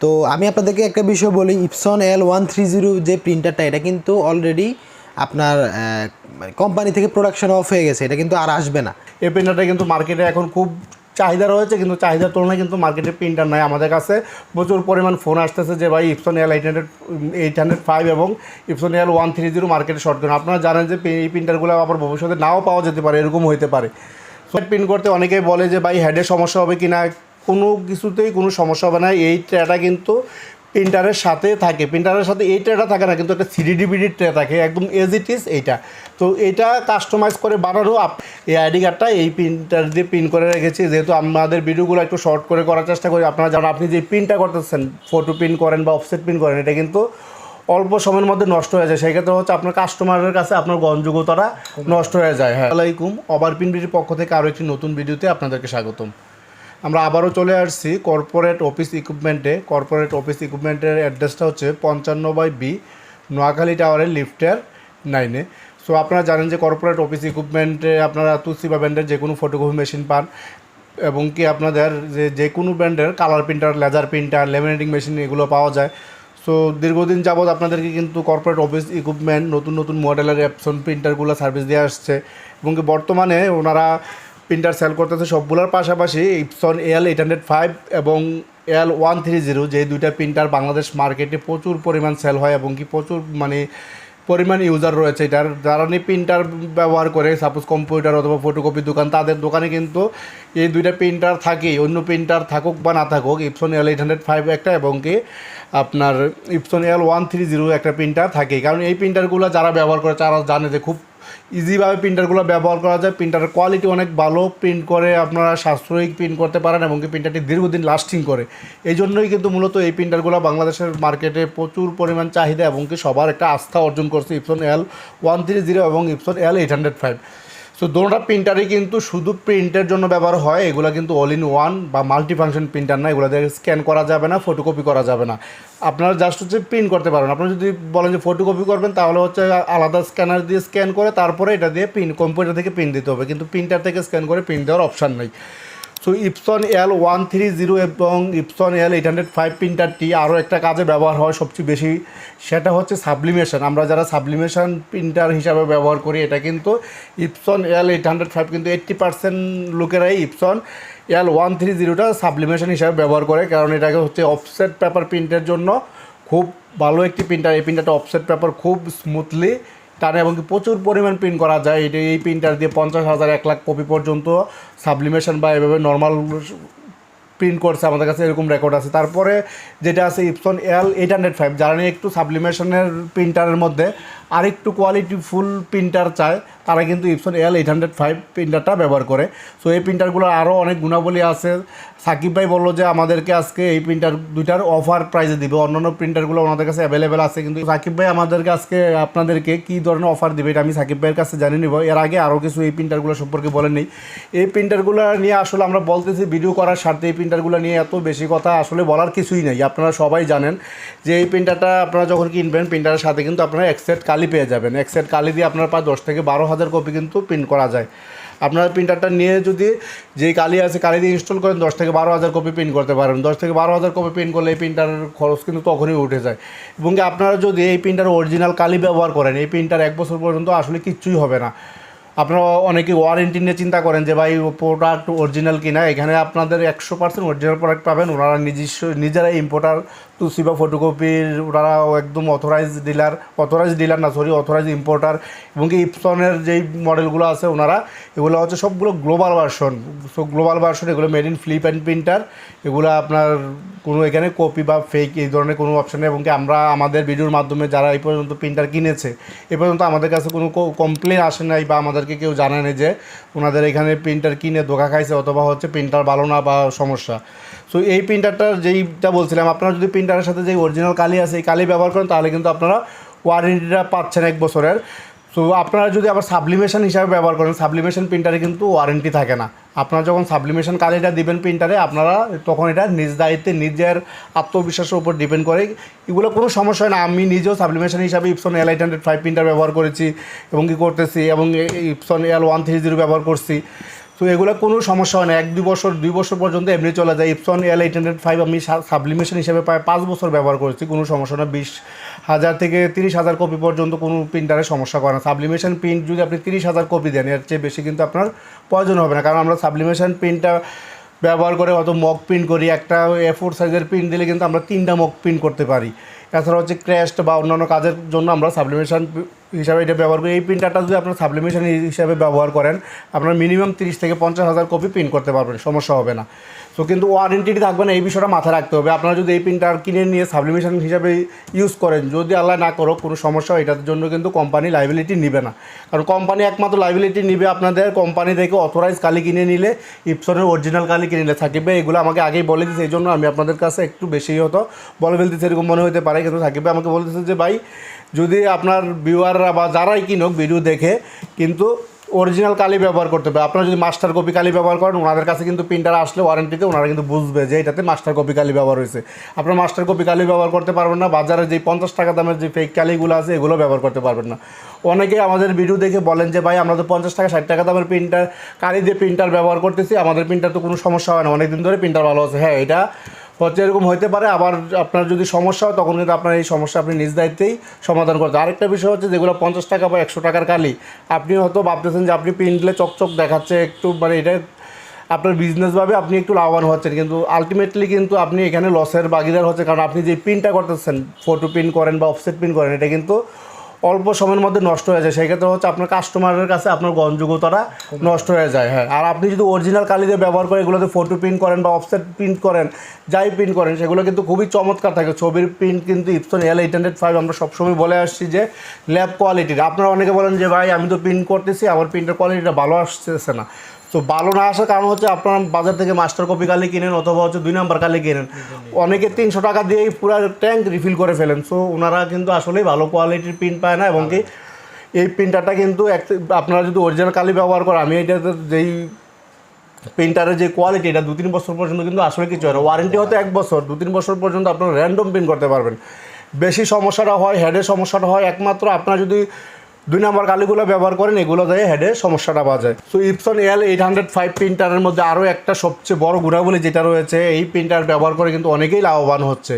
তো আমি আপনাদেরকে একটা বিষয় বলি, ইপসন L130 যে প্রিন্টারটা, এটা কিন্তু অলরেডি আপনার কোম্পানি থেকে প্রোডাকশন অফ হয়ে গেছে, এটা কিন্তু আর আসবে না। এই প্রিন্টারটা কিন্তু মার্কেটে এখন খুব চাহিদা রয়েছে, কিন্তু চাহিদার তুলনায় কিন্তু মার্কেটে প্রিন্টার নাই। আমাদের কাছে প্রচুর পরিমাণ ফোন আসতেছে যে ভাই ইপসন L805 এবং ইপসন L130 মার্কেটে শর্ট করুন। আপনারা জানেন যে এই প্রিন্টারগুলো আবার ভবিষ্যতে নাও পাওয়া যেতে পারে, এরকম হইতে পারে। সো প্রিন্ট করতে অনেকেই বলে যে ভাই হেডের সমস্যা হবে কি না, কোনো কিছুতেই কোনো সমস্যা হবে না। এই ট্রেটা কিন্তু প্রিন্টারের সাথে থাকে, প্রিন্টারের সাথে এই ট্রেটা থাকে না, কিন্তু একটা 3D DVD ট্রে থাকে একদম এজ ইট ইজ এইটা। তো এটা কাস্টমাইজ করে বানানো এই আইডি কার্ডটা এই প্রিন্টার দিয়ে প্রিন্ট করে রেখেছি। যেহেতু আমাদের ভিডিওগুলো একটু শর্ট করে করার চেষ্টা করি, আপনারা জানেন আপনি যে প্রিন্টটা করতেছেন, ফটো প্রিন্ট করেন বা অফসেট প্রিন্ট করেন, এটা কিন্তু অল্প সময়ের মধ্যে নষ্ট হয়ে যায়। সেক্ষেত্রে হচ্ছে আপনার কাস্টমারের কাছে আপনার গ্রহণযোগ্যতাটা নষ্ট হয়ে যায়। হ্যাঁ, আসসালামাইকুম, ওভারপ্রিন্টবিডির পক্ষ থেকে আরও একটি নতুন ভিডিওতে আপনাদেরকে স্বাগতম। আমরা আবারও চলে আসছি কর্পোরেট অফিস ইকুইপমেন্টে। কর্পোরেট অফিস ইকুইপমেন্টের অ্যাড্রেসটা হচ্ছে 55/B নোয়াখালী টাওয়ারের লিফটের 9-এ। সো আপনারা জানেন যে কর্পোরেট অফিস ইকুইপমেন্টে আপনারা তুসিবা ব্র্যান্ডের যে কোনো ফটোকপি মেশিন পান, এবং কি আপনাদের যে কোনো ব্র্যান্ডের colour printer, laser printer, laminating machine এগুলো পাওয়া যায়। সো দীর্ঘদিন যাবৎ আপনাদেরকে কিন্তু কর্পোরেট অফিস ইকুইপমেন্ট নতুন নতুন মডেলের অ্যাপসন প্রিন্টারগুলো সার্ভিস দিয়ে আসছে, এবং কি বর্তমানে ওনারা প্রিন্টার সেল করতেছে সবগুলোর পাশাপাশি ইপসন L805 এবং L130 যে দুইটা প্রিন্টার বাংলাদেশ মার্কেটে প্রচুর পরিমাণ সেল হয়, এবং কি প্রচুর পরিমাণ ইউজার রয়েছে এটার। যারা প্রিন্টার ব্যবহার করে, সাপোজ কম্পিউটার অথবা ফটোকপি দোকান, তাদের দোকানে কিন্তু এই দুইটা প্রিন্টার থাকেই। অন্য প্রিন্টার থাকুক বা না থাকুক, ইপসন L805 একটা এবং কি আপনার ইপসন L130 একটা প্রিন্টার থাকেই। কারণ এই প্রিন্টারগুলো যারা ব্যবহার করে তারা জানে যে খুব ইজিভাবে প্রিন্টারগুলো ব্যবহার করা যায়। প্রিন্টারের কোয়ালিটি অনেক ভালো, প্রিন্ট করে আপনারা সাশ্রয়িক প্রিন্ট করতে পারেন, এবং কি প্রিন্টারটি দীর্ঘদিন লাস্টিং করে। এই জন্যই কিন্তু মূলত এই প্রিন্টারগুলো বাংলাদেশের মার্কেটে প্রচুর পরিমাণ চাহিদা, এবং কি সবার একটা আস্থা অর্জন করছে ইপসন L130 এবং ইপসন L805। সো দুটোটা প্রিন্টারই কিন্তু শুধু প্রিন্টের জন্য ব্যবহার হয়। এগুলো কিন্তু অল ইন ওয়ান বা মাল্টি ফাংশন প্রিন্টার না। এগুলো দিয়ে স্ক্যান করা যাবে না, ফটোকপি করা যাবে না। আপনারা জাস্ট হচ্ছে প্রিন্ট করতে পারেন। আপনারা যদি বলেন যে ফটোকপি করবেন, তাহলে হচ্ছে আলাদা স্ক্যানার দিয়ে স্ক্যান করে তারপরে এটা দিয়ে প্রিন্ট, কম্পিউটার থেকে প্রিন্ট দিতে হবে, কিন্তু প্রিন্টার থেকে স্ক্যান করে প্রিন্ট দেওয়ার অপশান নেই। সো ইপসন L130 এবং ইপসন L805 প্রিন্টারটি আরও একটা কাজে ব্যবহার হয় সবচেয়ে বেশি, সেটা হচ্ছে সাবলিমেশন। আমরা যারা সাবলিমেশন প্রিন্টার হিসাবে ব্যবহার করি, এটা কিন্তু ইপসন L805 কিন্তু 80% লোকেরাই ইপসন L130টা সাবলিমেশন হিসাবে ব্যবহার করে, কারণ এটাকে হচ্ছে অফসেট পেপার প্রিন্টের জন্য খুব ভালো একটি প্রিন্টার। এই প্রিন্টারটা অফসেট পেপার খুব স্মুথলি টানে, এবং প্রচুর পরিমাণ প্রিন্ট করা যায়। এই প্রিন্টার দিয়ে 50,000 1 লাখ কপি পর্যন্ত সাবলিমেশন বা এভাবে নর্মাল প্রিন্ট করছে, আমাদের কাছে এরকম রেকর্ড আছে। তারপরে যেটা আছে ইপসন L805, যারা নিয়ে একটু সাবলিমেশনের প্রিন্টারের মধ্যে আরেকটু কোয়ালিটিফুল প্রিন্টার চায়, তারা কিন্তু ইপসন L805 প্রিন্টারটা ব্যবহার করে। সো এই প্রিন্টারগুলোর আরও অনেক গুণাবলী আছে। সাকিব ভাই বললো যে আমাদেরকে আজকে এই প্রিন্টার দুইটার অফার প্রাইসে দিবে। অন্যান্য প্রিন্টারগুলো ওনাদের কাছে অ্যাভেলেবেল আছে, কিন্তু সাকিব ভাই আমাদেরকে আজকে আপনাদেরকে কী ধরনের অফার দেবে এটা আমি সাকিব ভাইয়ের কাছে জানিয়ে নিব। এর আগে আরও কিছু এই প্রিন্টারগুলো সম্পর্কে বলেন নেই। এই প্রিন্টারগুলো নিয়ে আসলে আমরা বলতেছি ভিডিও করার স্বার্থে, এই প্রিন্টারগুলো নিয়ে এত বেশি কথা আসলে বলার কিছুই নেই। আপনারা সবাই জানেন যে এই প্রিন্টারটা আপনারা যখন কিনবেন, প্রিন্টারের সাথে কিন্তু আপনারা এক সেট কালি পেয়ে যাবেন। এক সেট কালি দিয়ে আপনার প্রায় 10 থেকে 12,000 কপি কিন্তু প্রিন্ট করা যায়। আপনার প্রিন্টারটা নিয়ে যদি যেই কালি আছে কালি দিয়ে ইনস্টল করেন, 10 থেকে 12,000 কপি প্রিন্ট করতে পারেন। 10 থেকে 12,000 কপি প্রিন্ট করলে এই প্রিন্টারের খরচ কিন্তু তখনই উঠে যায়। এবং আপনারা যদি এই প্রিন্টার অরিজিনাল কালি ব্যবহার করেন, এই প্রিন্টার 1 বছর পর্যন্ত আসলে কিচ্ছুই হবে না। আপনারা অনেকে ওয়ারেন্টি নিয়ে চিন্তা করেন যে ভাই প্রোডাক্ট অরিজিনাল কিনা, এখানে আপনাদের 100% অরিজিনাল প্রোডাক্ট পাবেন। ওনারা নিজেরা ইম্পোর্টার, তুসিবা ফটোকপির ওনারা একদম অথরাইজ ইম্পোর্টার, এবং কি ইপসনের যেই মডেলগুলো আছে ওনারা এগুলো হচ্ছে সবগুলো global version. So global version এগুলো made in flip and printer. এগুলো আপনার কোনো এখানে কপি বা ফেক এই ধরনের কোনো অপশন নেই। এবং কি আমরা আমাদের ভিডিওর মাধ্যমে যারা এই পর্যন্ত প্রিন্টার কিনেছে, এ পর্যন্ত আমাদের কাছে কোনো কমপ্লেন আসে নাই, বা আমাদেরকে কেউ জানায়নি যে ওনাদের এখানে প্রিন্টার কিনে ধোকা খাইছে অথবা হচ্ছে প্রিন্টার ভালো না বা সমস্যা। সো এই প্রিন্টারটার যেইটা বলছিলাম, আপনারা যদি প্রিন্টারের সাথে যে অরিজিনাল কালি আছে এই কালি ব্যবহার করেন, তাহলে কিন্তু আপনারা ওয়ারেন্টিটা পাচ্ছেন 1 বছরের। সো আপনারা যদি আবার সাবলিমেশন হিসাবে ব্যবহার করেন, সাবলিমেশন প্রিন্টারে কিন্তু ওয়ারেন্টি থাকে না। আপনারা যখন সাবলিমেশন কালিটা দিবেন প্রিন্টারে, আপনারা তখন এটা নিজ দায়িত্বে নিজের আত্মবিশ্বাসের উপর ডিপেন্ড করে। এগুলো কোনো সমস্যা হয় না। আমি নিজেও সাবলিমেশন হিসাবে ইপসন L805 প্রিন্টার ব্যবহার করেছি এবং কি করতেছি, এবং ইপসন L130 ব্যবহার করছি। তো এগুলো কোনো সমস্যা হয় না, 1-2 বছর পর্যন্ত এমনি চলে যায়। ইপসন L805 আমি সাবলিমেশন হিসেবে প্রায় 5 বছর ব্যবহার করেছি, কোনো সমস্যা না। 20,000 থেকে 30,000 কপি পর্যন্ত কোনো প্রিন্টারের সমস্যা করে না। সাবলিমেশন প্রিন্ট যদি আপনি 30,000 কপি দেন, এর চেয়ে বেশি কিন্তু আপনার প্রয়োজন হবে না, কারণ আমরা সাবলিমেশন প্রিন্টটা ব্যবহার করে অত মক প্রিন্ট করি। একটা A4 সাইজের প্রিন্ট দিলে কিন্তু আমরা 3টা মক প্রিন্ট করতে পারি। এছাড়া হচ্ছে ক্র্যাশড বা অন্যান্য কাজের জন্য আমরা সাবলিমেশন হিসাবে এটা ব্যবহার করি। এই প্রিন্টারটা যদি আপনার সাবলিমেশন হিসাবে ব্যবহার করেন, আপনার মিনিমাম 30 থেকে 50,000 কপি প্রিন্ট করতে পারবেন, সমস্যা হবে না। তো কিন্তু ওয়ারেন্টি থাকবে না, এই বিষয়টা মাথায় রাখতে হবে। আপনারা যদি এই প্রিন্টার কিনে নিয়ে সাবলিমেশন হিসাবে ইউজ করেন, যদি আল্লাহ না করো কোনো সমস্যা, এটার জন্য কিন্তু কোম্পানি লাইবিলিটি নেবে না। কারণ কোম্পানি একমাত্র লাইবিলিটি নেবে আপনাদের কোম্পানি থেকে অথরাইজ কালি কিনে নিলে, ইপসনের অরিজিনাল কালি কিনে নিলে। সাকিব ভাই এগুলো আমাকে আগেই বলে দিচ্ছে, এই জন্য আমি আপনাদের কাছে একটু বেশি হতো বলে ফেলতেছি, এরকম মনে হতে পারে। কিন্তু সাকিব ভাই আমাকে বলতেছে যে ভাই, যদি আপনার ভিউয়াররা বা যারাই কিনুক ভিডিও দেখে, কিন্তু অরিজিনাল কালি ব্যবহার করতে হবে। আপনারা যদি মাস্টার কপি কালি ব্যবহার করেন, ওনাদের কাছে কিন্তু প্রিন্টার আসলে ওয়ারেন্টিতে ওনারা কিন্তু বুঝবে যে এটাতে মাস্টার কপি কালি ব্যবহার হয়েছে। আপনার মাস্টার কপি কালি ব্যবহার করতে পারবেন না, বাজারে যে 50 টাকা দামের যে ফেক কালিগুলো আছে এগুলো ব্যবহার করতে পারবেন না। অনেকে আমাদের ভিডিও দেখে বলেন যে ভাই, আমরা তো 50 টাকা 60 টাকা দামের প্রিন্টার কালি দিয়ে প্রিন্টার ব্যবহার করতেছি, আমাদের প্রিন্টার তো কোনো সমস্যা হয় না, অনেকদিন ধরে প্রিন্টার ভালো আছে। হ্যাঁ, এটা হচ্ছে, এরকম হতে পারে। আবার আপনার যদি সমস্যা হয়, তখন কিন্তু আপনার এই সমস্যা আপনি নিজ দায়িত্বেই সমাধান করতে। আরেকটা বিষয় হচ্ছে, যেগুলো 50 টাকা বা 100 টাকার কালি, আপনি হয়তো ভাবতেছেন যে আপনি প্রিন্টলে চকচক দেখাচ্ছে একটু, মানে এটা আপনার বিজনেসভাবে আপনি একটু লাভবান হচ্ছেন, কিন্তু আলটিমেটলি কিন্তু আপনি এখানে লসের ভাগিদার হচ্ছে। কারণ আপনি যে প্রিন্টটা করতেছেন, ফটো প্রিন্ট করেন বা অফসেট প্রিন্ট করেন, এটা কিন্তু অল্প সময়ের মধ্যে নষ্ট হয়ে যায়। সেই ক্ষেত্রে হচ্ছে আপনার কাস্টমারের কাছে আপনার গ্রহণযোগ্যতাটা নষ্ট হয়ে যায়। হ্যাঁ, আর আপনি যদি অরিজিনাল কালি দিয়ে ব্যবহার করে এগুলোতে ফটো প্রিন্ট করেন বা অফসেট প্রিন্ট করেন, যাই প্রিন্ট করেন, সেগুলো কিন্তু খুবই চমৎকার থাকে। ছবির প্রিন্ট কিন্তু ইপসন L805 আমরা সবসময় বলে আসছি যে ল্যাব কোয়ালিটির। আপনারা অনেকে বলেন যে ভাই, আমি তো প্রিন্ট করতেছি, আমার প্রিন্টের কোয়ালিটিটা ভালো আসতেছে না। তো ভালো না আসার কারণ হচ্ছে, আপনারা বাজার থেকে মাস্টার কপি কালি কিনেন অথবা হচ্ছে 2 নাম্বার কালি কিনেন, অনেকে 300 টাকা দিয়েই পুরো ট্যাঙ্ক রিফিল করে ফেলেন। সো ওনারা কিন্তু আসলেই ভালো কোয়ালিটির প্রিন্ট পায় না। এবং কি এই প্রিন্টারটা কিন্তু আপনারা যদি অরিজিনাল কালি ব্যবহার করেন, আমি এটাতে যেই প্রিন্টারের যে কোয়ালিটি, এটা 2-3 বছর পর্যন্ত কিন্তু আসলে কিছু হয় না। ওয়ারেন্টি হয়তো 1 বছর, 2-3 বছর পর্যন্ত আপনারা র্যান্ডম প্রিন্ট করতে পারবেন। বেশি সমস্যাটা হয়, হেডের সমস্যাটা হয় একমাত্র আপনারা যদি 2 নাম্বার কালিগুলো ব্যবহার করেন, এগুলো দিয়ে হেডে সমস্যাটা বাজে। সো ইপসন L805 প্রিন্টারের মধ্যে আরও একটা সবচেয়ে বড় গুণাবলী যেটা রয়েছে, এই প্রিন্টার ব্যবহার করে কিন্তু অনেকেই লাভবান হচ্ছে।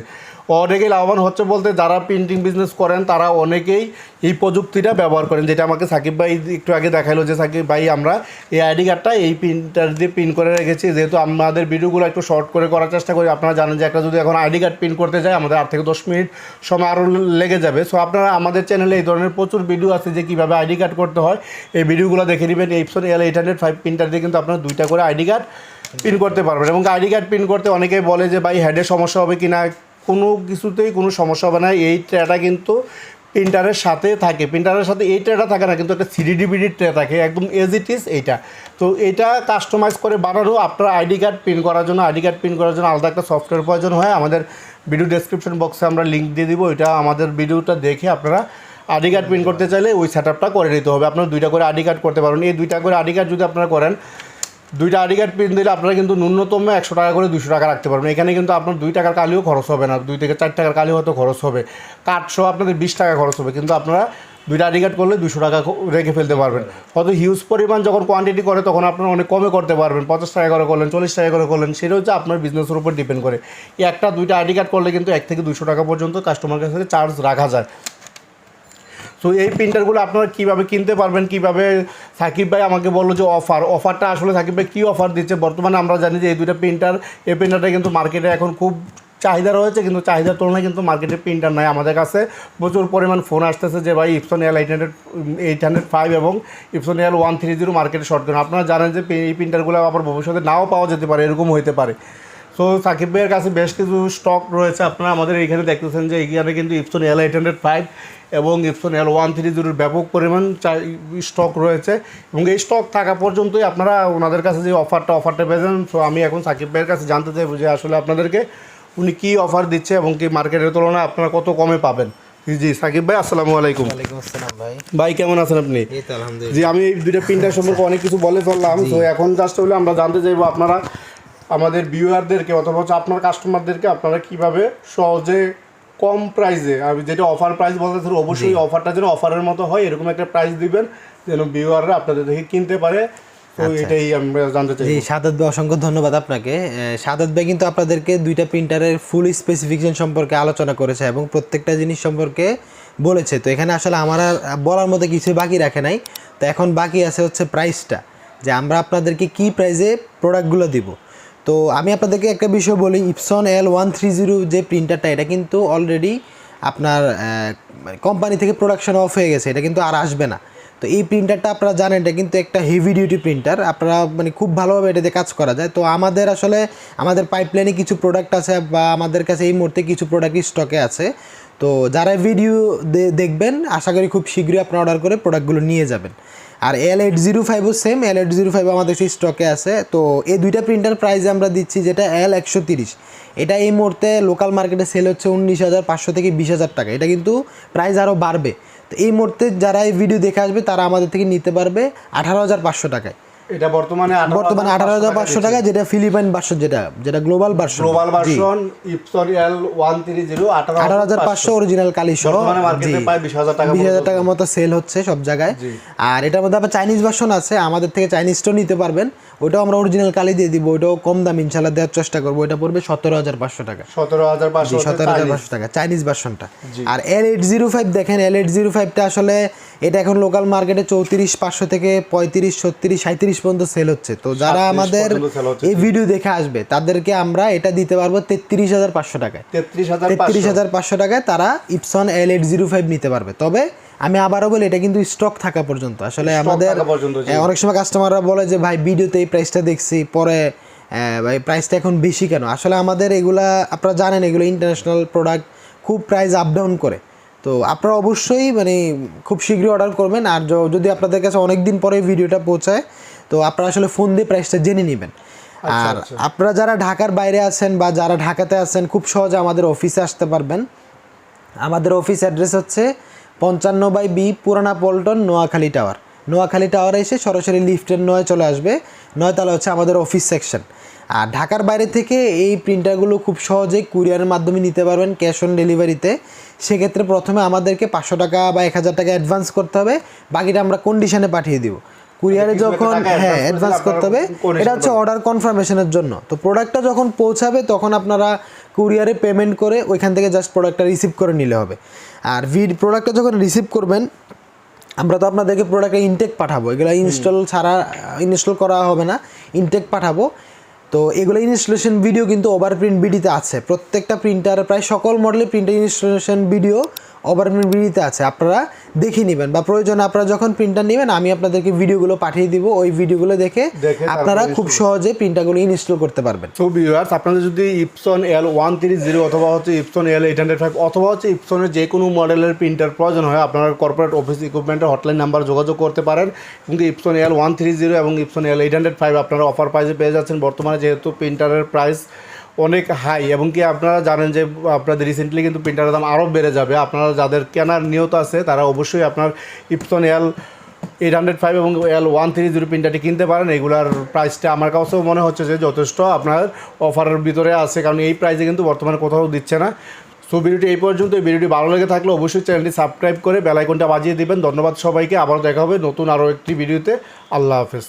বলতে যারা প্রিন্টিং বিজনেস করেন, তারা অনেকেই এই প্রযুক্তিটা ব্যবহার করেন, যেটা আমাকে সাকিব ভাই একটু আগে দেখাইলো যে সাকিব ভাই, আমরা এই আইডি কার্ডটা এই প্রিন্টার দিয়ে প্রিন্ট করে রেখেছি। যেহেতু আমাদের ভিডিওগুলো একটু শর্ট করে করার চেষ্টা করি, আপনারা জানেন যে একটা যদি এখন আইডি কার্ড প্রিন্ট করতে যায়, আমাদের 8 থেকে 10 মিনিট সময় আরও লেগে যাবে। সো আপনারা আমাদের চ্যানেলে এই ধরনের প্রচুর ভিডিও আছে যে কীভাবে আইডি কার্ড করতে হয়, এই ভিডিওগুলো দেখে নেবেন। ইপসন L805 প্রিন্টার দিয়ে কিন্তু আপনারা 2টা করে আইডি কার্ড প্রিন্ট করতে পারবেন। এবং আইডি কার্ড প্রিন্ট করতে অনেকেই বলে যে ভাই, হেডে সমস্যা হবে কি না, কোনো কিছুতেই কোনো সমস্যা হবে না। এই ট্রেটা কিন্তু প্রিন্টারের সাথে থাকে, প্রিন্টারের সাথে এই ট্রেটা থাকে না, কিন্তু একটা 3D ট্রে থাকে, একদম এজ ইট ইজ এইটা। তো এইটা কাস্টমাইজ করে বানানো। আপনার আইডি কার্ড প্রিন্ট করার জন্য আলাদা একটা সফটওয়্যার প্রয়োজন হয়। আমাদের ভিডিও ডেসক্রিপশন বক্সে আমরা লিঙ্ক দিয়ে দিব, এটা আমাদের ভিডিওটা দেখে আপনারা আইডি কার্ড প্রিন্ট করতে চাইলে ওই সেটআপটা করে নিতে হবে। আপনারা 2টা করে আইডি কার্ড করতে পারবেন। এই 2টা করে আইডি কার্ড যদি আপনারা করেন, 2টা আইডি কার্ড প্রিন্ট দিলে আপনারা কিন্তু ন্যূনতম 100 টাকা করে 200 টাকা রাখতে পারবেন। এখানে কিন্তু আপনার 2 টাকার কালিও খরচ হবে না, 2 থেকে 4 টাকার কালিও হয়তো খরচ হবে, কাঠসহ আপনাদের 20 টাকা খরচ হবে। কিন্তু আপনারা 2টা আইডি কার্ড করলে 200 টাকা রেখে ফেলতে পারবেন। হয়তো হিউজ পরিমাণ যখন কোয়ান্টিটি করে, তখন আপনারা অনেক কমে করতে পারবেন। 50 টাকা করে করলেন, 40 টাকা করে করলেন, সেটা হচ্ছে আপনার বিজনেসের উপর ডিপেন্ড করে। একটা 2টা আইডি কার্ড করলে কিন্তু 1 থেকে 200 টাকা পর্যন্ত কাস্টমার কাছ থেকে চার্জ রাখা যায়। সো এই প্রিন্টারগুলো আপনারা কীভাবে কিনতে পারবেন, কীভাবে, সাকিব ভাই আমাকে বললো যে অফারটা আসলে সাকিব ভাই কী অফার দিচ্ছে বর্তমানে? আমরা জানি যে এই 2টা প্রিন্টার, এই প্রিন্টারটা কিন্তু মার্কেটে এখন খুব চাহিদা রয়েছে, কিন্তু চাহিদার তুলনায় কিন্তু মার্কেটে প্রিন্টার নাই। আমাদের কাছে প্রচুর পরিমাণ ফোন আসতেছে যে ভাই, ইপসন L805 এবং ইপসন L130 মার্কেটে শর্ট করেন। আপনারা জানেন যে এই প্রিন্টারগুলো আবার ভবিষ্যতে নাও পাওয়া যেতে পারে, এরকম হতে পারে। সো সাকিব ভাইয়ের কাছে বেশ কিছু স্টক রয়েছে। আপনারা আমাদের এইখানে দেখতেছেন যে এইখানে কিন্তু ইপসন L805 এবং ইপসন L130 ব্যাপক পরিমাণ স্টক রয়েছে। এবং এই স্টক থাকা পর্যন্তই আপনারা ওনাদের কাছে যে অফারটা পেয়েছেন। সো আমি এখন সাকিব ভাইয়ের কাছে জানতে চাইব যে আসলে আপনাদেরকে উনি কী অফার দিচ্ছে এবং কি মার্কেটের তুলনায় আপনারা কত কমে পাবেন। জি সাকিব ভাই, আসসালামু আলাইকুম। ওয়ালাইকুম আসসালাম ভাই। ভাই কেমন আছেন আপনি? এই তো আলহামদুলিল্লাহ। জি, আমি এই 2টা প্রিন্টার সম্পর্কে অনেক কিছু বলে ফেললাম। তো এখন জাস্ট হলে আমরা জানতে চাইবো, আপনারা আমাদের ভিউয়ারদেরকে অথবা হচ্ছে আপনার কাস্টমারদেরকে আপনারা কীভাবে সহজে কম প্রাইসে, আমি যেটা অফার প্রাইস বলতে চাই, অবশ্যই অফারটা যেন অফারের মতো হয়, এরকম একটা প্রাইস দিবেন যেন ভিউয়াররা আপনাদের দেখে কিনতে পারে তো এটাই আমরা জানতে চাই। জি, শাহাদাত ভাই অসংখ্য ধন্যবাদ আপনাকে। শাহাদাত ভাই কিন্তু আপনাদেরকে দুইটা প্রিন্টারের ফুল স্পেসিফিকেশন সম্পর্কে আলোচনা করেছে এবং প্রত্যেকটা জিনিস সম্পর্কে বলেছে। তো এখানে আসলে আমার আর বলার মতো কিছু বাকি রাখে নাই। তো এখন বাকি আছে হচ্ছে প্রাইসটা, যে আমরা আপনাদেরকে কি প্রাইসে প্রোডাক্টগুলো দিব। তো আমি আপনাদেরকে একটা বিষয় বলি, ইপসন L130 যে প্রিন্টারটা, এটা কিন্তু অলরেডি আপনার কোম্পানি থেকে প্রোডাকশন অফ হয়ে গেছে, এটা কিন্তু আর আসবে না। তো এই প্রিন্টারটা আপনারা জানেন, এটা কিন্তু একটা হেভি ডিউটি প্রিন্টার, আপনারা মানে খুব ভালোভাবে এটাতে কাজ করা যায়। তো আমাদের আসলে আমাদের পাইপলাইনে কিছু প্রোডাক্ট আছে, বা আমাদের কাছে এই মুহূর্তে কিছু প্রোডাক্ট স্টকে আছে। তো যারা ভিডিও দেখবেন, আশা করি খুব শীঘ্রই আপনারা অর্ডার করে প্রোডাক্টগুলো নিয়ে যাবেন। আর L805ও সেম, L805 আমাদের সেই স্টকে আছে। তো এই দুইটা প্রিন্টার প্রাইসে আমরা দিচ্ছি, যেটা L130, এটা এই মুহূর্তে লোকাল মার্কেটে সেল হচ্ছে 19,500 থেকে 20,000 টাকা। এটা কিন্তু প্রাইস আরও বাড়বে। তো এই মুহূর্তে যারা এই ভিডিও দেখে আসবে তারা আমাদের থেকে নিতে পারবে 18,500 টাকায়। এটা বর্তমানে 18,500 টাকা, যেটা ফিলিপাইন ভার্সন, যেটা global version Epson L130 18,500 original কালি সহ বর্তমানে মার্কেটে প্রায় 20,000 টাকা 20,000 টাকার মতো সেল হচ্ছে সব জায়গায়। আর এটার মধ্যে আবার চাইনিজ ভার্সন আছে, আমাদের থেকে চাইনিজটাও নিতে পারবেন, ওটাও আমরা অরিজিনাল কালি দিয়ে দিব, ওটাও কম দাম ইনশাল্লাহ দেওয়ার চেষ্টা করবো। এটা পড়বে 17,500 টাকা, 17,500 টাকা চাইনিজ ভার্সনটা। আর L805 দেখেন, L805টা আসলে এটা এখন লোকাল মার্কেটে 34,500 থেকে 35, 36, 37 পর্যন্ত সেল হচ্ছে। তো যারা আমাদের এই ভিডিও দেখে আসবে তাদেরকে আমরা এটা দিতে পারবো 33,500 টাকায়। 33,500 টাকায় তারা ইপসন L805 নিতে পারবে। তবে আমি আবারও বলি, এটা কিন্তু স্টক থাকা পর্যন্ত। আসলে আমাদের অনেক সময় কাস্টমাররা বলে যে ভাই ভিডিওতে এই প্রাইসটা দেখছি, পরে ভাই প্রাইসটা এখন বেশি কেন। আসলে আমাদের এগুলা আপনারা জানেন, এগুলো ইন্টারন্যাশনাল প্রোডাক্ট, খুব প্রাইস আপ ডাউন করে। তো আপনারা অবশ্যই মানে খুব শীঘ্রই অর্ডার করবেন। আর যদি আপনাদের কাছে অনেক দিন পরে ভিডিওটা পৌঁছায়, তো আপনারা আসলে ফোন দিয়ে প্রাইসটা জেনে নেবেন। আর আপনারা যারা ঢাকার বাইরে আছেন বা যারা ঢাকাতে আছেন, খুব সহজে আমাদের অফিসে আসতে পারবেন। আমাদের অফিস অ্যাড্রেস হচ্ছে 55/B পুরানা পল্টন, নোয়াখালী টাওয়ার। নোয়াখালী টাওয়ারে এসে সরাসরি লিফটের 9 চলে আসবে, 9 তলা হচ্ছে আমাদের অফিস সেকশন। আর ঢাকার বাইরে থেকে এই প্রিন্টারগুলো খুব সহজেই কুরিয়ারের মাধ্যমে নিতে পারবেন, ক্যাশ অন ডেলিভারিতে। সেক্ষেত্রে প্রথমে আমাদেরকে 500 টাকা বা 1,000 টাকা অ্যাডভান্স করতে হবে, বাকিটা আমরা কন্ডিশনে পাঠিয়ে দিব। কুরিয়ারে যখন অ্যাডভান্স করতে হবে, এটা হচ্ছে অর্ডার কনফার্মেশনের জন্য। তো প্রোডাক্টটা যখন পৌঁছাবে তখন আপনারা কুরিয়ারে পেমেন্ট করে ওইখান থেকে জাস্ট প্রোডাক্টটা রিসিভ করে নিলে হবে। আর প্রোডাক্টটা যখন রিসিভ করবেন, আমরা তো আপনাদেরকে প্রোডাক্টে ইনটেক পাঠাবো, এগুলো ইনস্টল করা হবে না, ইনটেক পাঠাবো। তো এগুলো ইনস্টলেশন ভিডিও কিন্তু ওভারপ্রিন্টবিডিতে আছে। প্রত্যেকটা প্রিন্টার, প্রায় সকল মডেলের প্রিন্টার ইনস্টলেশন ভিডিও ওভারপ্রিন্টবিডিতে আছে, আপনারা দেখে নেবেন। বা প্রয়োজনে আপনারা যখন প্রিন্টার নেবেন, আমি আপনাদেরকে ভিডিওগুলো পাঠিয়ে দিব, ওই ভিডিওগুলো দেখে আপনারা খুব সহজে প্রিন্টারগুলো ইনস্টল করতে পারবেন। তো ভিউয়ার্স, আপনাদের যদি ইপসন L130 অথবা হচ্ছে ইপসন L805 অথবা হচ্ছে ইপসনের যে কোনো মডেলের প্রিন্টার প্রয়োজন হয়, আপনারা কর্পোরেট অফিস ইকুইপমেন্টের হটলাইন নাম্বার যোগাযোগ করতে পারেন। কিন্তু ইপসন L130 এবং ইপসন L805 আপনারা অফার প্রাইসে পেয়ে যাচ্ছেন। বর্তমানে যেহেতু প্রিন্টারের প্রাইস অনেক হাই, এবং কি আপনারা জানেন যে আপনাদের রিসেন্টলি কিন্তু প্রিন্টারের দাম আরও বেড়ে যাবে। আপনারা যাদের কেনার নিয়ত আছে তারা অবশ্যই আপনার ইপসন L805 এবং L130 প্রিন্টারটি কিনতে পারেন। এগুলার প্রাইসটা আমার কাছেও মনে হচ্ছে যে যথেষ্ট আপনার অফারের ভিতরে আছে, কারণ এই প্রাইসে কিন্তু বর্তমানে কোথাও দিচ্ছে না। সো ভিডিওটি এই পর্যন্ত। এই ভিডিওটি ভালো লেগে থাকলে অবশ্যই চ্যানেলটি সাবস্ক্রাইব করে বেল আইকনটা বাজিয়ে দিবেন। ধন্যবাদ সবাইকে, আবারও দেখা হবে নতুন আরও একটি ভিডিওতে। আল্লাহ হাফেজ।